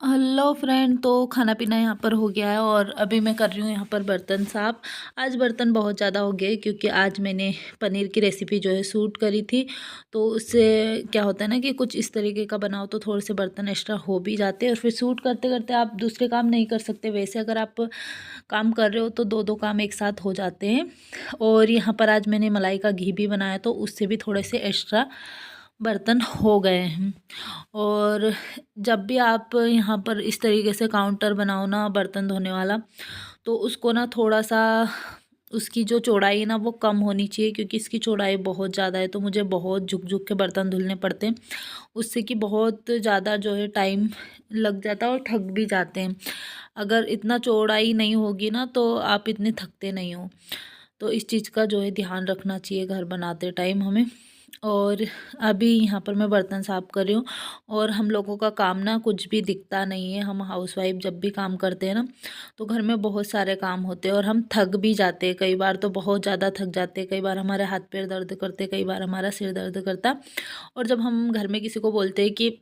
Hello friend. तो खाना पीना यहाँ पर हो गया है और अभी मैं कर रही हूँ यहाँ पर बर्तन साफ। आज बर्तन बहुत ज़्यादा हो गए क्योंकि आज मैंने पनीर की रेसिपी जो है शूट करी थी। तो उससे क्या होता है ना कि कुछ इस तरीके का बनाओ तो थोड़े से बर्तन एक्स्ट्रा हो भी जाते हैं और फिर शूट करते करते आप दूसरे काम नहीं कर सकते। वैसे अगर आप काम कर रहे हो तो दो दो काम एक साथ हो जाते हैं। और यहाँ पर आज मैंने मलाई का घी भी बनाया तो उससे भी थोड़े से एक्स्ट्रा बर्तन हो गए हैं। और जब भी आप यहाँ पर इस तरीके से काउंटर बनाओ ना बर्तन धोने वाला, तो उसको ना थोड़ा सा उसकी जो चौड़ाई है ना वो कम होनी चाहिए, क्योंकि इसकी चौड़ाई बहुत ज़्यादा है तो मुझे बहुत झुक झुक के बर्तन धुलने पड़ते हैं। उससे कि बहुत ज़्यादा जो है टाइम लग जाता है और थक भी जाते हैं। अगर इतना चौड़ाई नहीं होगी ना तो आप इतने थकते नहीं हो। तो इस चीज़ का जो है ध्यान रखना चाहिए घर बनाते टाइम हमें। और अभी यहाँ पर मैं बर्तन साफ़ कर रही हूँ। और हम लोगों का काम ना कुछ भी दिखता नहीं है। हम हाउसवाइफ जब भी काम करते हैं ना तो घर में बहुत सारे काम होते हैं और हम थक भी जाते हैं। कई बार तो बहुत ज़्यादा थक जाते हैं, कई बार हमारे हाथ पैर दर्द करते, कई बार हमारा सिर दर्द करता। और जब हम घर में किसी को बोलते हैं कि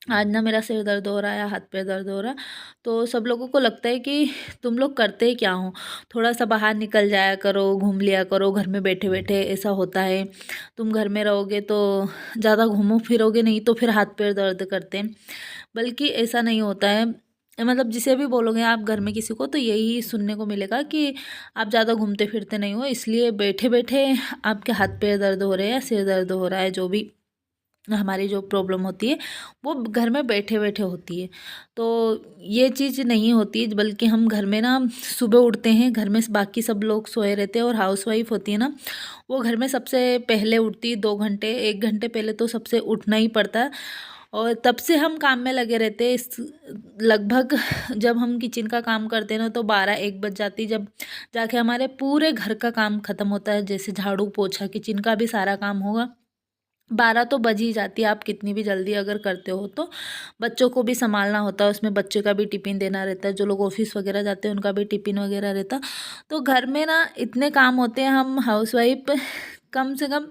आज ना मेरा सिर दर्द हो रहा है या हाथ पैर दर्द हो रहा है, तो सब लोगों को लगता है कि तुम लोग करते ही क्या हो, थोड़ा सा बाहर निकल जाया करो, घूम लिया करो, घर में बैठे बैठे ऐसा होता है। तुम घर में रहोगे तो ज़्यादा घूमो फिरोगे नहीं तो फिर हाथ पैर दर्द करते हैं। बल्कि ऐसा नहीं होता है। मतलब जिसे भी बोलोगे आप घर में किसी को तो यही सुनने को मिलेगा कि आप ज़्यादा घूमते फिरते नहीं हो, इसलिए बैठे बैठे आपके हाथ पैर दर्द हो रहे हैं या सिर दर्द हो रहा है। जो भी हमारी जो प्रॉब्लम होती है वो घर में बैठे बैठे होती है। तो ये चीज़ नहीं होती है, बल्कि हम घर में ना सुबह उठते हैं, घर में बाकी सब लोग सोए रहते हैं और हाउसवाइफ होती है ना वो घर में सबसे पहले उठती है। 2 घंटे 1 घंटे पहले तो सबसे उठना ही पड़ता है। और तब से हम काम में लगे रहते हैं। इस लगभग जब हम किचन का काम करते हैं ना तो 12-1 बज जाती है, जब जाके हमारे पूरे घर का काम ख़त्म होता है। जैसे झाड़ू पोछा किचन का भी सारा काम होगा, 12 तो बज ही जाती है। आप कितनी भी जल्दी अगर करते हो तो बच्चों को भी संभालना होता है, उसमें बच्चे का भी टिफ़िन देना रहता है, जो लोग ऑफिस वगैरह जाते हैं उनका भी टिफ़िन वगैरह रहता। तो घर में ना इतने काम होते हैं। हम हाउसवाइफ कम से कम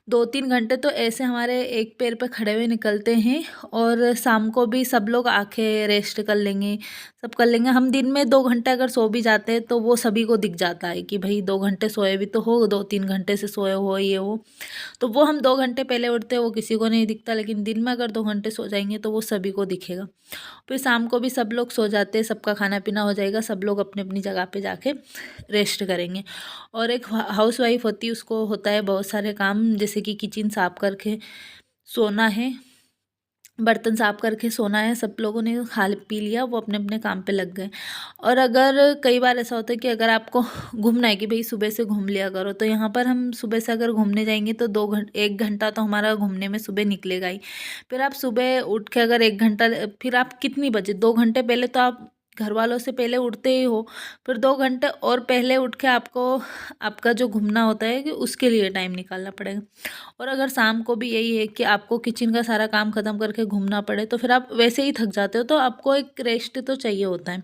2-3 घंटे तो ऐसे हमारे एक पैर पे खड़े हुए निकलते हैं। और शाम को भी सब लोग आके रेस्ट कर लेंगे, सब कर लेंगे। हम दिन में 2 घंटे अगर सो भी जाते हैं तो वो सभी को दिख जाता है कि भाई 2 घंटे सोए भी तो हो, 2-3 घंटे से सोए हो ये वो। तो वो हम 2 घंटे पहले उठते हैं वो किसी को नहीं दिखता, लेकिन दिन में अगर 2 घंटे सो जाएंगे तो वो सभी को दिखेगा। फिर शाम को भी सब लोग सो जाते हैं, सबका खाना पीना हो जाएगा, सब लोग अपनी अपनी जगह पे जाके रेस्ट करेंगे। और एक हाउस वाइफ होती है उसको होता है बहुत सारे काम, जैसे कि किचन साफ करके सोना है, बर्तन साफ करके सोना है। सब लोगों ने खा पी लिया, वो अपने अपने काम पे लग गए। और अगर कई बार ऐसा होता है कि अगर आपको घूमना है कि भाई सुबह से घूम लिया करो, तो यहाँ पर हम सुबह से अगर घूमने जाएंगे तो 2 घंटे 1 घंटा तो हमारा घूमने में सुबह निकलेगा ही। फिर आप सुबह उठ के अगर 1 घंटा, फिर आप कितनी बजे 2 घंटे पहले तो आप घर वालों से पहले उठते ही हो, फिर 2 घंटे और पहले उठ के आपको आपका जो घूमना होता है कि उसके लिए टाइम निकालना पड़ेगा। और अगर शाम को भी यही है कि आपको किचन का सारा काम ख़त्म करके घूमना पड़े तो फिर आप वैसे ही थक जाते हो, तो आपको एक रेस्ट तो चाहिए होता है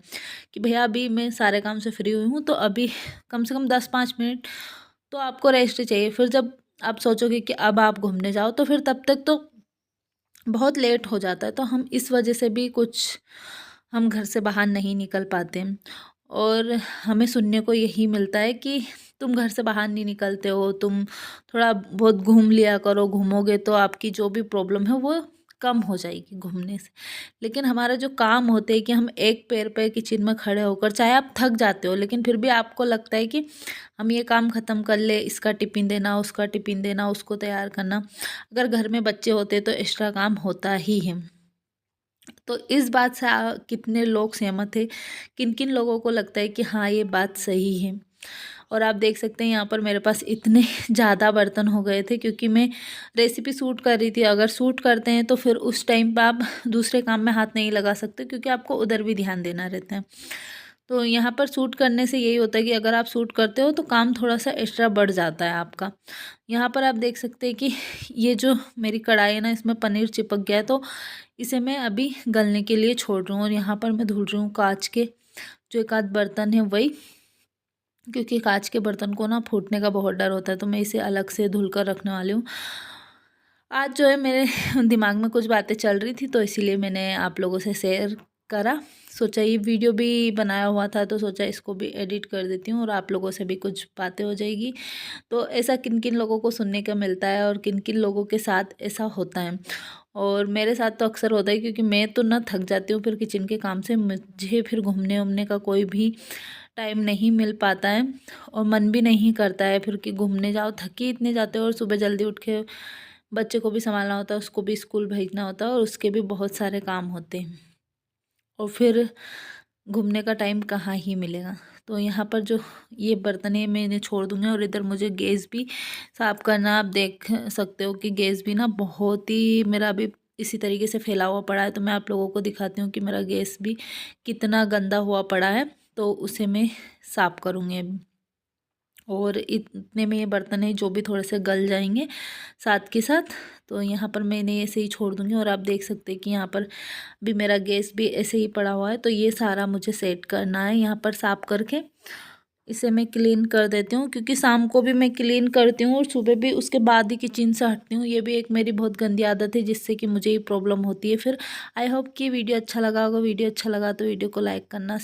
कि भैया अभी मैं सारे काम से फ्री हुई हूँ तो अभी कम से कम 10-5 मिनट तो आपको रेस्ट चाहिए। फिर जब आप सोचोगे कि अब आप घूमने जाओ तो फिर तब तक तो बहुत लेट हो जाता है। तो हम इस वजह से भी कुछ हम घर से बाहर नहीं निकल पाते हैं। और हमें सुनने को यही मिलता है कि तुम घर से बाहर नहीं निकलते हो, तुम थोड़ा बहुत घूम लिया करो, घूमोगे तो आपकी जो भी प्रॉब्लम है वो कम हो जाएगी घूमने से। लेकिन हमारा जो काम होते हैं कि हम एक पैर पे किचन में खड़े होकर, चाहे आप थक जाते हो लेकिन फिर भी आपको लगता है कि हम ये काम ख़त्म कर ले, इसका टिफ़िन देना, उसका टिफ़िन देना, उसको तैयार करना। अगर घर में बच्चे होते तो एक्स्ट्रा काम होता ही है। तो इस बात से कितने लोग सहमत थे, किन किन लोगों को लगता है कि हाँ ये बात सही है। और आप देख सकते हैं यहाँ पर मेरे पास इतने ज़्यादा बर्तन हो गए थे क्योंकि मैं रेसिपी शूट कर रही थी। अगर शूट करते हैं तो फिर उस टाइम पर आप दूसरे काम में हाथ नहीं लगा सकते क्योंकि आपको उधर भी ध्यान देना रहता है। तो यहाँ पर शूट करने से यही होता है कि अगर आप शूट करते हो तो काम थोड़ा सा एक्स्ट्रा बढ़ जाता है आपका। यहाँ पर आप देख सकते हैं कि ये जो मेरी कढ़ाई है ना इसमें पनीर चिपक गया है, तो इसे मैं अभी गलने के लिए छोड़ रही हूँ। और यहाँ पर मैं धुल रही हूँ कांच के जो एक आध बर्तन है वही, क्योंकि कांच के बर्तन को ना फूटने का बहुत डर होता है, तो मैं इसे अलग से धुल कर रखने वाली हूँ। आज जो है मेरे दिमाग में कुछ बातें चल रही थी, तो इसीलिए मैंने आप लोगों से शेयर करा। सोचा ये वीडियो भी बनाया हुआ था, तो सोचा इसको भी एडिट कर देती हूँ और आप लोगों से भी कुछ बातें हो जाएगी। तो ऐसा किन किन लोगों को सुनने का मिलता है और किन किन लोगों के साथ ऐसा होता है। और मेरे साथ तो अक्सर होता है, क्योंकि मैं तो ना थक जाती हूँ फिर किचन के काम से, मुझे फिर घूमने उमने का कोई भी टाइम नहीं मिल पाता है और मन भी नहीं करता है फिर कि घूमने जाओ, थकी इतने जाते हो। और सुबह जल्दी उठ के बच्चे को भी संभालना होता है, उसको भी स्कूल भेजना होता है और उसके भी बहुत सारे काम होते हैं और फिर घूमने का टाइम कहाँ ही मिलेगा। तो यहाँ पर जो ये बर्तन है मैं इन्हें छोड़ दूँगी और इधर मुझे गैस भी साफ़ करना। आप देख सकते हो कि गैस भी ना बहुत ही मेरा अभी इसी तरीके से फैला हुआ पड़ा है। तो मैं आप लोगों को दिखाती हूँ कि मेरा गैस भी कितना गंदा हुआ पड़ा है, तो उसे मैं साफ़ करूँगी अभी। और इतने में ये बर्तन है जो भी थोड़े से गल जाएंगे साथ के साथ। तो यहाँ पर मैं इन्हें ऐसे ही छोड़ दूँगी और आप देख सकते हैं कि यहाँ पर भी मेरा गैस भी ऐसे ही पड़ा हुआ है। तो ये सारा मुझे सेट करना है यहाँ पर साफ़ करके, इसे मैं क्लीन कर देती हूँ, क्योंकि शाम को भी मैं क्लीन करती हूँ और सुबह भी उसके बाद ही किचन से हटती हूँ। ये भी एक मेरी बहुत गंदी आदत है जिससे कि मुझे ये प्रॉब्लम होती है फिर। आई होप कि वीडियो अच्छा लगा होगा। वीडियो अच्छा लगा तो वीडियो को लाइक करना।